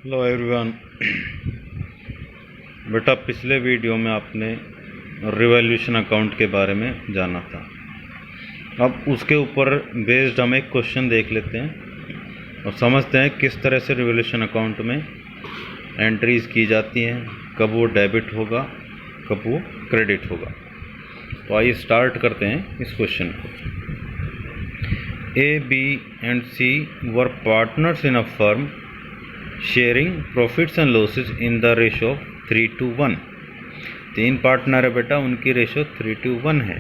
Hello everyone. बेटा, पिछले video में आपने रिवॉल्यूशन अकाउंट के बारे में जाना था। अब उसके ऊपर बेस्ड हम एक क्वेश्चन देख लेते हैं और समझते हैं किस तरह से रिवॉल्यूशन अकाउंट में एंट्रीज की जाती हैं, कब वो डेबिट होगा, कब वो क्रेडिट होगा। तो आइए स्टार्ट करते हैं इस क्वेश्चन को। A, B and C were partners in a firm sharing profits and losses in the ratio 3:1। 3 partner है बेटा, उनकी रेशो 3:1 है।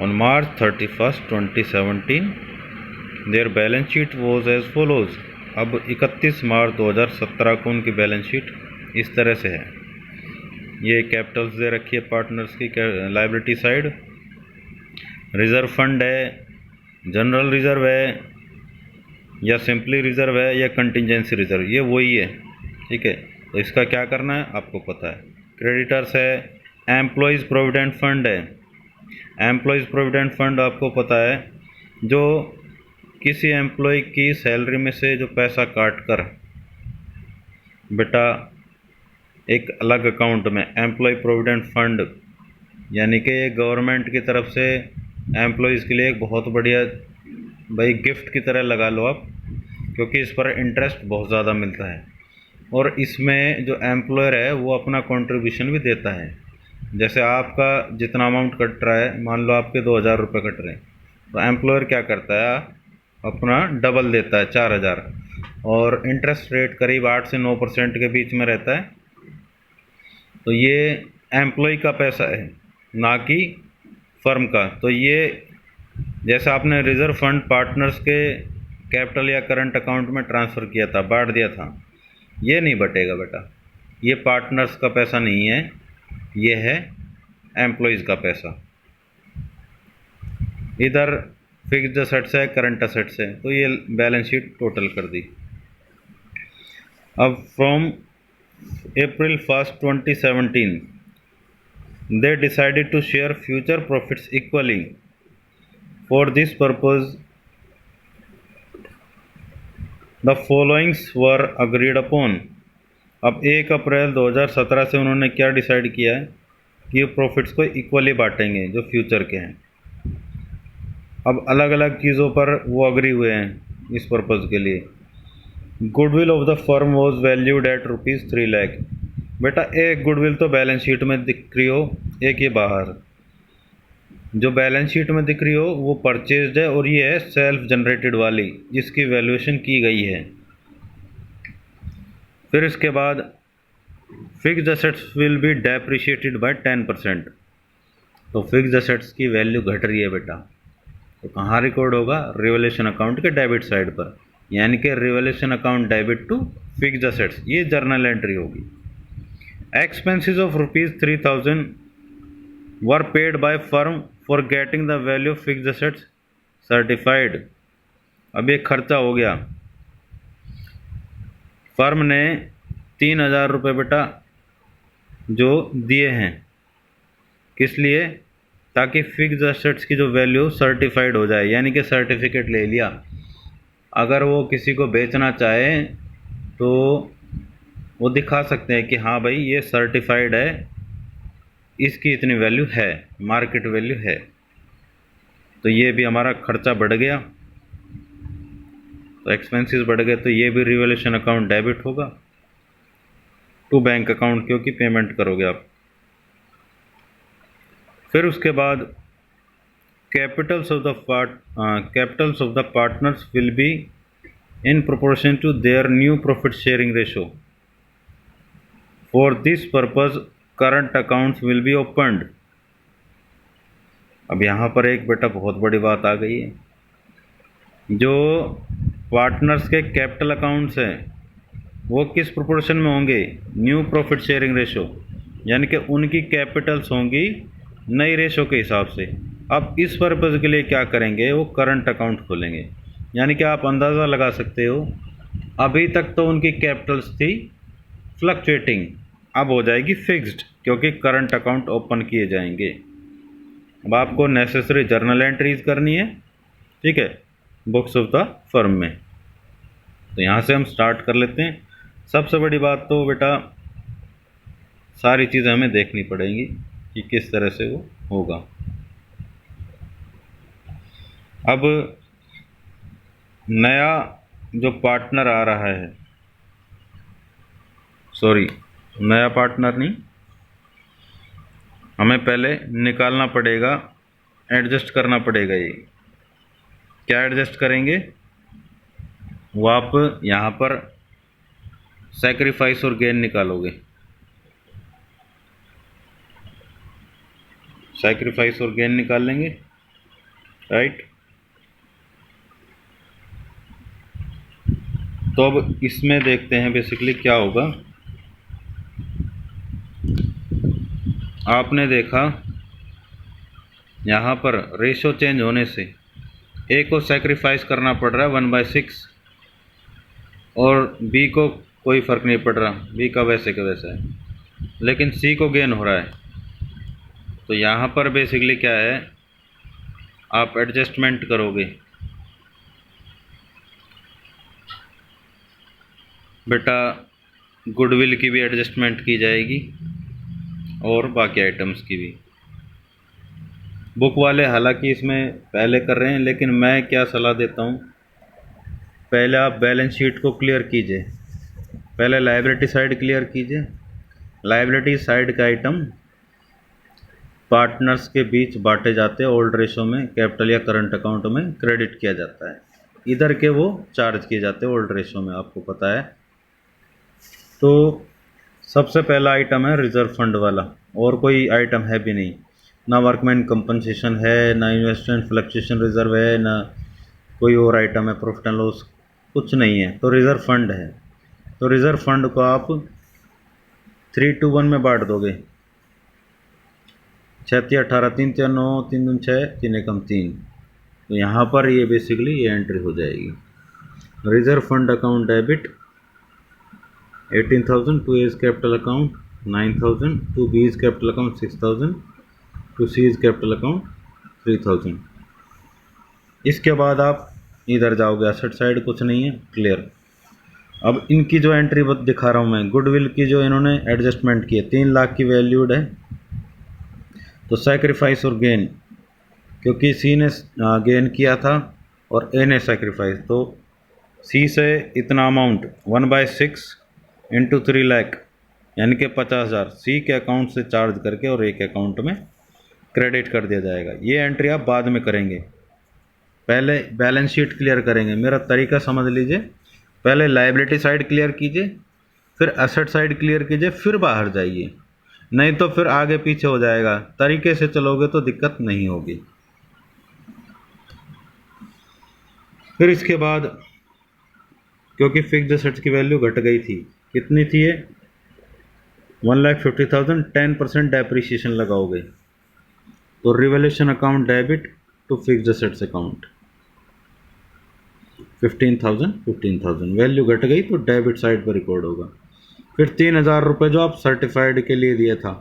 On March 31, 2017 there balance sheet was as follows. अब 31 मार्च 2017 को उनकी बैलेंस शीट इस तरह से है। ये कैपिटल्स दे रखी है पार्टनर्स की। लायबिलिटी साइड रिजर्व फंड है, जनरल रिजर्व है, या सिंपली रिजर्व है, या कंटिजेंसी रिजर्व, ये वही है। ठीक है, तो इसका क्या करना है आपको पता है। क्रेडिटर्स है, एम्प्लॉयज़ प्रोविडेंट फंड है। एम्प्लॉयज़ प्रोविडेंट फंड आपको पता है, जो किसी एम्प्लॉय की सैलरी में से जो पैसा काट कर बेटा एक अलग अकाउंट में, एम्प्लॉय प्रोविडेंट फंड, यानी कि गवर्नमेंट की तरफ से एम्प्लॉयज़ के लिए एक बहुत बढ़िया भाई गिफ्ट की तरह लगा लो आप, क्योंकि इस पर इंटरेस्ट बहुत ज़्यादा मिलता है और इसमें जो एम्प्लॉयर है वो अपना कंट्रीब्यूशन भी देता है। जैसे आपका जितना अमाउंट कट रहा है, मान लो आपके 2000 रुपये कट रहे हैं, तो एम्प्लॉयर क्या करता है, अपना डबल देता है 4000, और इंटरेस्ट रेट करीब 8 से 9% के बीच में रहता है। तो ये एम्प्लॉय का पैसा है, ना कि फर्म का। तो ये जैसे आपने रिजर्व फंड पार्टनर्स के कैपिटल या करंट अकाउंट में ट्रांसफ़र किया था, बांट दिया था, ये नहीं बटेगा बेटा। ये पार्टनर्स का पैसा नहीं है, ये है एम्प्लॉयज़ का पैसा। इधर फिक्स्ड असेट्स है, करंट असेट्स है, तो ये बैलेंस शीट टोटल कर दी। अब from April 1, 2017 they decided to share future profits equally. For this purpose the followings were agreed upon. अब 1 अप्रैल 2017 से उन्होंने क्या डिसाइड किया है कि प्रॉफिट्स को इक्वली बांटेंगे जो फ्यूचर के हैं। अब अलग अलग चीज़ों पर वो अग्री हुए हैं इस पर्पज़ के लिए। Goodwill of the firm was valued at ₹3 lakh. बेटा, एक गुडविल तो बैलेंस शीट में दिख रही हो, एक ये बाहर जो बैलेंस शीट में दिख रही हो वो परचेज्ड है, और ये है सेल्फ जनरेटेड वाली जिसकी वैल्यूएशन की गई है। फिर इसके बाद fixed assets will be depreciated by 10%। तो फिक्स्ड असेट्स की वैल्यू घट रही है बेटा, तो कहाँ रिकॉर्ड होगा, रिवॉल्यूशन अकाउंट के डेबिट साइड पर, यानी कि revolution account debit to fixed assets, ये जर्नल एंट्री होगी। Expenses of ₹3000 were paid by firm for getting the value of fixed assets certified. अब ये खर्चा हो गया, फर्म ने 3000 रुपये बेटा जो दिए हैं, किस लिए, ताकि फिक्स्ड असेट्स की जो वैल्यू सर्टिफाइड हो जाए, यानी कि सर्टिफिकेट ले लिया। अगर वो किसी को बेचना चाहे तो वो दिखा सकते हैं कि हाँ भाई ये सर्टिफाइड है, इसकी इतनी वैल्यू है, मार्केट वैल्यू है। तो ये भी हमारा खर्चा बढ़ गया, तो एक्सपेंसेस बढ़ गए, तो ये भी रिवॉल्यूशन अकाउंट डेबिट होगा टू बैंक अकाउंट, क्योंकि पेमेंट करोगे आप। फिर उसके बाद capitals of the partners will be in proportion to their new profit sharing ratio. For this purpose current accounts will be opened. अब यहाँ पर एक बेटा बहुत बड़ी बात आ गई है, जो पार्टनर्स के कैपिटल अकाउंट्स हैं वो किस प्रोपोर्शन में होंगे, न्यू प्रॉफिट शेयरिंग रेशो, यानी कि उनकी कैपिटल्स होंगी नई रेशो के हिसाब से। अब इस पर्पज़ के लिए क्या करेंगे, वो करंट अकाउंट खोलेंगे। यानी कि आप अंदाज़ा लगा सकते हो, अभी तक तो उनकी कैपिटल्स थी फ्लक्चुएटिंग, अब हो जाएगी फिक्स्ड, क्योंकि करंट अकाउंट ओपन किए जाएंगे। अब आपको नेसेसरी जर्नल एंट्रीज करनी है, ठीक है, बुक्स ऑफ द फर्म में। तो यहाँ से हम स्टार्ट कर लेते हैं। सबसे बड़ी बात तो बेटा सारी चीज़ें हमें देखनी पड़ेंगी कि किस तरह से वो होगा। अब नया जो पार्टनर आ रहा है, सॉरी नया पार्टनर नहीं, हमें पहले निकालना पड़ेगा, एडजस्ट करना पड़ेगा। ये क्या एडजस्ट करेंगे, वो आप यहाँ पर सैक्रिफाइस और गेन निकालोगे। सैक्रिफाइस और गेन निकाल लेंगे, राइट। तो अब इसमें देखते हैं बेसिकली क्या होगा। आपने देखा यहाँ पर रेशो चेंज होने से ए को सैक्रिफाइस करना पड़ रहा है 1/6 और बी को कोई फ़र्क नहीं पड़ रहा, बी का वैसे का वैसा है, लेकिन सी को गेन हो रहा है। तो यहाँ पर बेसिकली क्या है, आप एडजस्टमेंट करोगे बेटा, गुडविल की भी एडजस्टमेंट की जाएगी और बाकी आइटम्स की भी। बुक वाले हालांकि इसमें पहले कर रहे हैं, लेकिन मैं क्या सलाह देता हूँ, पहले आप बैलेंस शीट को क्लियर कीजिए, पहले लायबिलिटी साइड क्लियर कीजिए। लायबिलिटी साइड का आइटम पार्टनर्स के बीच बांटे जाते हैं, ओल्ड रेशो में कैपिटल या करंट अकाउंट में क्रेडिट किया जाता है, इधर के वो चार्ज किए जाते हैं ओल्ड रेशो में, आपको पता है। तो सबसे पहला आइटम है रिजर्व फंड वाला, और कोई आइटम है भी नहीं, ना वर्कमैन कंपनसेशन है, ना इन्वेस्टमेंट फ्लक्चुएशन रिजर्व है, ना कोई और आइटम है प्रॉफिट एंड लॉस, कुछ नहीं है। तो रिजर्व फंड है। तो रिजर्व फंड को आप 3-2-1 में बांट दोगे, 6-18 3 9 3 दून 6 3 एकम 3। तो यहाँ पर ये बेसिकली ये एंट्री हो जाएगी। Reserve fund account debit 18,000 to A's capital account 9,000 to B is capital account 6,000 to C is capital account 3,000। इसके बाद आप इधर जाओगे, एसेट साइड कुछ नहीं है, क्लियर। अब इनकी जो एंट्री दिखा रहा हूँ मैं, गुडविल की जो इन्होंने एडजस्टमेंट की है 3 लाख की वैल्यूड है। तो सैक्रिफाइस और गेन, क्योंकि सी ने गेन किया था और ए ने सैक्रिफाइस, तो सी से इतना अमाउंट 1/6 इंटू 3 लाख यानी कि 50,000 सी के अकाउंट से चार्ज करके और ए के अकाउंट में क्रेडिट कर दिया जाएगा। ये एंट्री आप बाद में करेंगे, पहले बैलेंस शीट क्लियर करेंगे। मेरा तरीका समझ लीजिए, पहले लायबिलिटी साइड क्लियर कीजिए, फिर एसेट साइड क्लियर कीजिए, फिर बाहर जाइए, नहीं तो फिर आगे पीछे हो जाएगा। तरीके से चलोगे तो दिक्कत नहीं होगी। फिर इसके बाद क्योंकि फिक्स्ड एसेट्स की वैल्यू घट गई थी, कितनी थी ये 1,50,000, 10% डेप्रिसिएशन लगाओगे तो revaluation account debit to fixed assets account 15,000 value घट गई तो डेबिट साइड पर रिकॉर्ड होगा। फिर 3,000 रुपये जो आप सर्टिफाइड के लिए दिया था,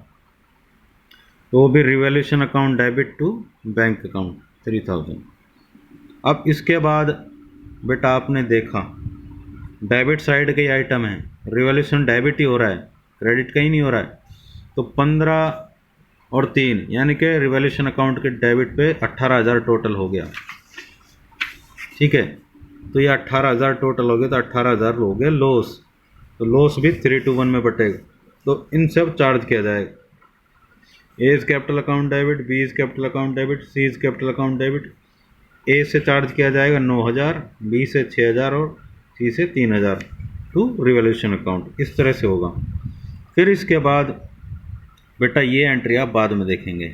तो वो भी revaluation account debit to bank account 3,000। अब इसके बाद बेटा आपने देखा डेबिट साइड के आइटम है, रिवैल्यूएशन डेबिट ही हो रहा है, क्रेडिट कहीं नहीं हो रहा है। तो 15 और 3 यानी कि रिवैल्यूएशन अकाउंट के डेबिट पे 18,000 टोटल हो गया, ठीक है। तो ये 18,000 टोटल हो गया, तो 18,000 हो गए लॉस। तो लॉस भी 3-1 में बटेगा, तो इन सब चार्ज किया जाएगा। A is capital account debit, B is capital account debit, C is capital account debit. A से चार्ज किया जाएगा 9,000, बी से 6,000 और सी से 3,000 टू रिवैल्यूएशन अकाउंट। इस तरह से होगा। फिर इसके बाद बेटा ये एंट्री आप बाद में देखेंगे,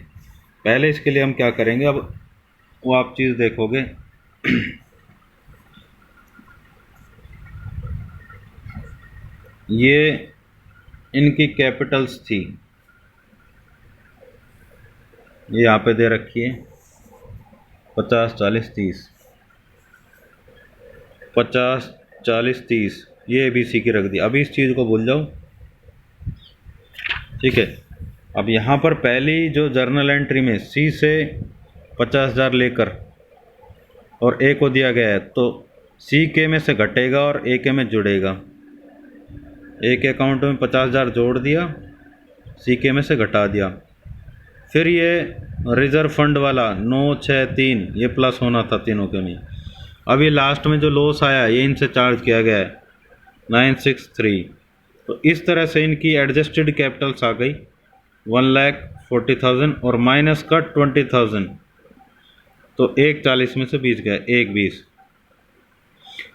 पहले इसके लिए हम क्या करेंगे, अब वो आप चीज़ देखोगे। ये इनकी कैपिटल्स थी, ये यहाँ पे दे रखी है 50, 40, 30, 50, 40, 30, ये ABC की रख दी। अभी इस चीज़ को भूल जाओ, ठीक है। अब यहाँ पर पहली जो जर्नल एंट्री में C से 50,000 लेकर और A को दिया गया है, तो सी के में से घटेगा और ए के में जुड़ेगा। ए के अकाउंट में 50,000 जोड़ दिया, सी के में से घटा दिया। फिर ये रिजर्व फंड वाला 963 ये प्लस होना था तीनों के में। अब ये लास्ट में जो लॉस आया ये इनसे चार्ज किया गया है 963। तो इस तरह से इनकी एडजस्टेड कैपिटल्स आ गई 1,40,000 और माइनस का 20,000। तो 1,40 में से 20 गया, 1,20।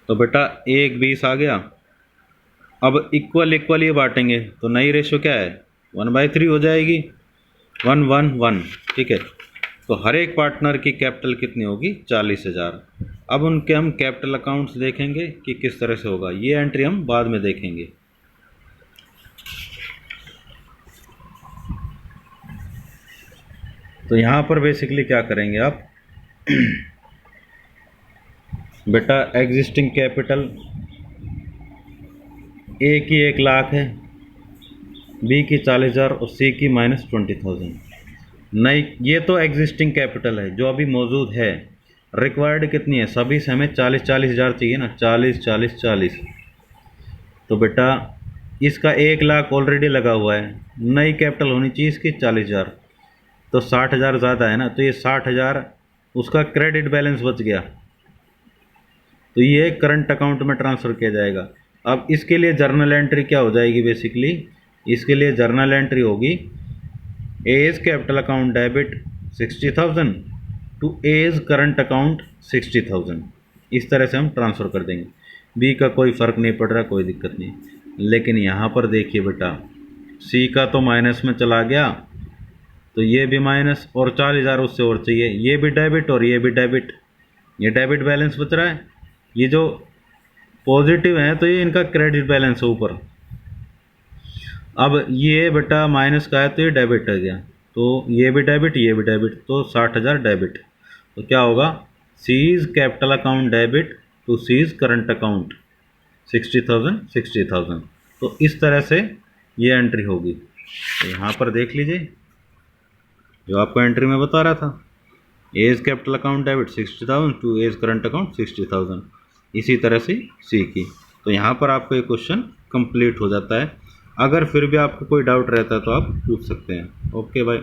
तो बेटा 1,20 आ गया। अब इक्वल ये बांटेंगे तो नई रेशो क्या है 1/3 हो जाएगी, 1/1। ठीक है। तो हर एक पार्टनर की कैपिटल कितनी होगी 40,000। अब उनके हम कैपिटल अकाउंट्स देखेंगे कि किस तरह से होगा, ये एंट्री हम बाद में देखेंगे। तो यहाँ पर बेसिकली क्या करेंगे आप बेटा एग्जिस्टिंग कैपिटल ए की 1 लाख है, बी की 40,000 और सी की -20,000। नहीं, ये तो एग्जिस्टिंग कैपिटल है जो अभी मौजूद है। रिक्वायर्ड कितनी है, सभी से हमें 40,000 चाहिए ना, 40,40,40। तो बेटा इसका 1 लाख ऑलरेडी लगा हुआ है, नई कैपिटल होनी चाहिए इसकी 40,000। तो 60,000 ज़्यादा है ना, तो ये 60,000 उसका क्रेडिट बैलेंस बच गया, तो ये करंट अकाउंट में ट्रांसफ़र किया जाएगा। अब इसके लिए जर्नल एंट्री क्या हो जाएगी, बेसिकली इसके लिए जर्नल एंट्री होगी A's capital account debit 60,000 to A's current account 60,000। इस तरह से हम ट्रांसफ़र कर देंगे। बी का कोई फ़र्क नहीं पड़ रहा, कोई दिक्कत नहीं। लेकिन यहाँ पर देखिए बेटा सी का तो माइनस में चला गया, तो ये भी माइनस और 40,000 उससे और चाहिए, ये भी डेबिट और ये भी डेबिट, ये डेबिट बैलेंस बच रहा है। ये जो पॉजिटिव है तो ये इनका क्रेडिट बैलेंस है ऊपर। अब ये बेटा माइनस का है तो ये डेबिट आ गया, तो ये भी डेबिट ये भी डेबिट, तो 60,000 डेबिट। तो क्या होगा C's capital account debit to C's current account 60,000। तो इस तरह से ये एंट्री होगी। तो यहाँ पर देख लीजिए जो आपको एंट्री में बता रहा था, A's capital account debit 60,000 to A's current account 60,000, इसी तरह से सी की। तो यहाँ पर आपको ये क्वेश्चन कंप्लीट हो जाता है। अगर फिर भी आपको कोई डाउट रहता है तो आप पूछ सकते हैं। Okay bye.